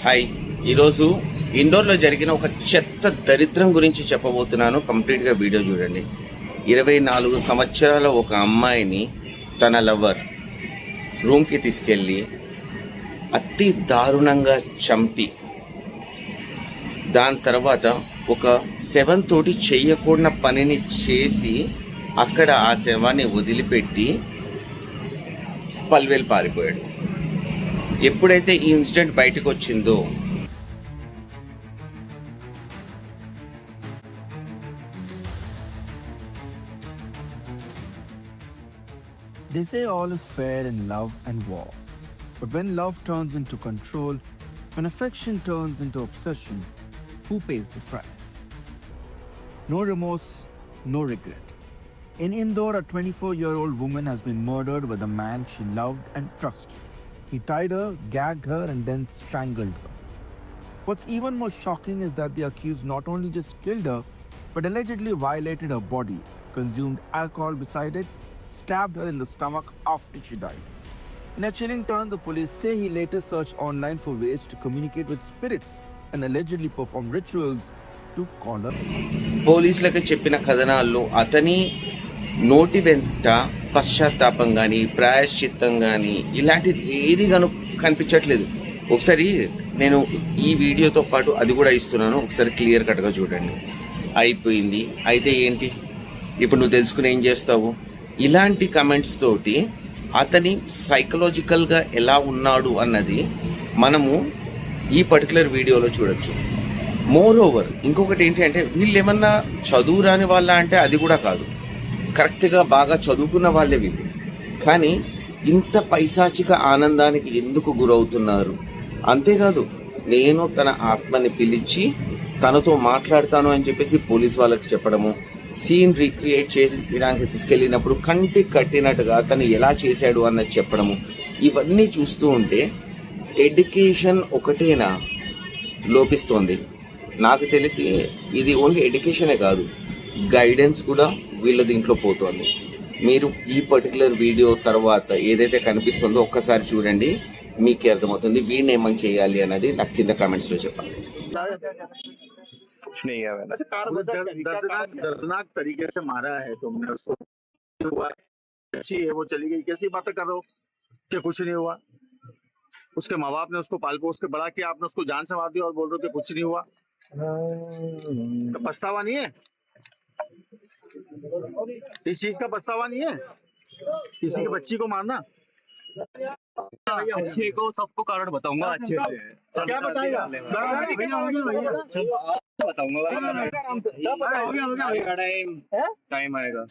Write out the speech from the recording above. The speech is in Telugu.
హాయ్, ఈరోజు ఇండోర్లో జరిగిన ఒక చెత్త దరిద్రం గురించి చెప్పబోతున్నాను. కంప్లీట్గా వీడియో చూడండి. 24 సంవత్సరాల ఒక అమ్మాయిని తన లవర్ రూమ్కి తీసుకెళ్ళి అతి దారుణంగా చంపి దాని తర్వాత ఒక శవంతోటి చెయ్యకూడని పనిని చేసి అక్కడ ఆ శవాన్ని వదిలిపెట్టి పల్వేలు పారిపోయాడు. ఎప్పుడైతే ఈ ఇన్సిడెంట్ బయటకు వచ్చిందో They say all is fair in love and war. But when love turns into control, when affection turns into obsession, who pays the price? No remorse, no regret. In Indore, a 24-year-old woman has been murdered by the man she loved and trusted. He tied her, gagged her, and then strangled her. What's even more shocking is that the accused not only just killed her, but allegedly violated her body, consumed alcohol beside it, stabbed her in the stomach after she died. In a chilling turn, the police say he later searched online for ways to communicate with spirits and allegedly performed rituals to call her. పోలీసులకు చెప్పిన కథనాల్లో అతని నోటి వెంట పశ్చాత్తాపం కానీ ప్రాయశ్చిత్తం కానీ ఇలాంటిది ఏది కనిపించట్లేదు. ఒకసారి నేను ఈ వీడియోతో పాటు అది కూడా ఇస్తున్నాను, ఒకసారి క్లియర్ కట్గా చూడండి. అయిపోయింది, అయితే ఏంటి ఇప్పుడు నువ్వు తెలుసుకుని ఏం చేస్తావు? ఇలాంటి కమెంట్స్ తోటి అతని సైకలాజికల్గా ఎలా ఉన్నాడు అన్నది మనము ఈ పర్టికులర్ వీడియోలో చూడొచ్చు. మోర్ ఓవర్ ఇంకొకటి ఏంటి అంటే, వీళ్ళు ఏమన్నా చదువు రాని వాళ్ళ అంటే అది కూడా కాదు, కరెక్ట్గా బాగా చదువుకున్న వాళ్ళే వీళ్ళు. కానీ ఇంత పైశాచిక ఆనందానికి ఎందుకు గురవుతున్నారు? అంతేకాదు, నేను తన ఆత్మని పిలిచి తనతో మాట్లాడతాను అని చెప్పేసి పోలీస్ వాళ్ళకి చెప్పడము, సీన్ రీక్రియేట్ చేయడానికి తీసుకెళ్ళినప్పుడు కంటికి కట్టినట్టుగా తను ఎలా చేశాడు అన్నది చెప్పడము, ఇవన్నీ చూస్తూ ఉంటే ఎడ్యుకేషన్ ఒకటేనా లోపిస్తోంది? నాకు తెలిసి ఇది ఓన్లీ ఎడ్యుకేషనే కాదు, గైడెన్స్ కూడా వీళ్ళ దీంట్లో పోతోంది. మీరు ఈ పర్టికులర్ వీడియో తర్వాత ఏదైతే కనిపిస్తుందో ఒక్కసారి చూడండి, మీకే అర్థమవుతుంది వీడిని ఏమని చేయాలి అన్నది. నాకు కింద కామెంట్స్లో చెప్పండి. दर्दनाक तरीके से मारा है तुमने उसको, अच्छी है वो चली गई, कैसी बातें कर रहे हो कि कुछ नहीं हुआ? उसके माँ बाप ने उसको पाल पोस के बड़ा किया, आपने उसको जान से मार दिया और बोल रहे हो कि कुछ नहीं हुआ? तो पछतावा नहीं है? इस चीज का पछतावा नहीं है? किसी की बच्ची को मारना? अच्छे को सबको कारण बताऊंगा, अच्छे से क्या बताएगा? बताऊंगा, टाइम आएगा।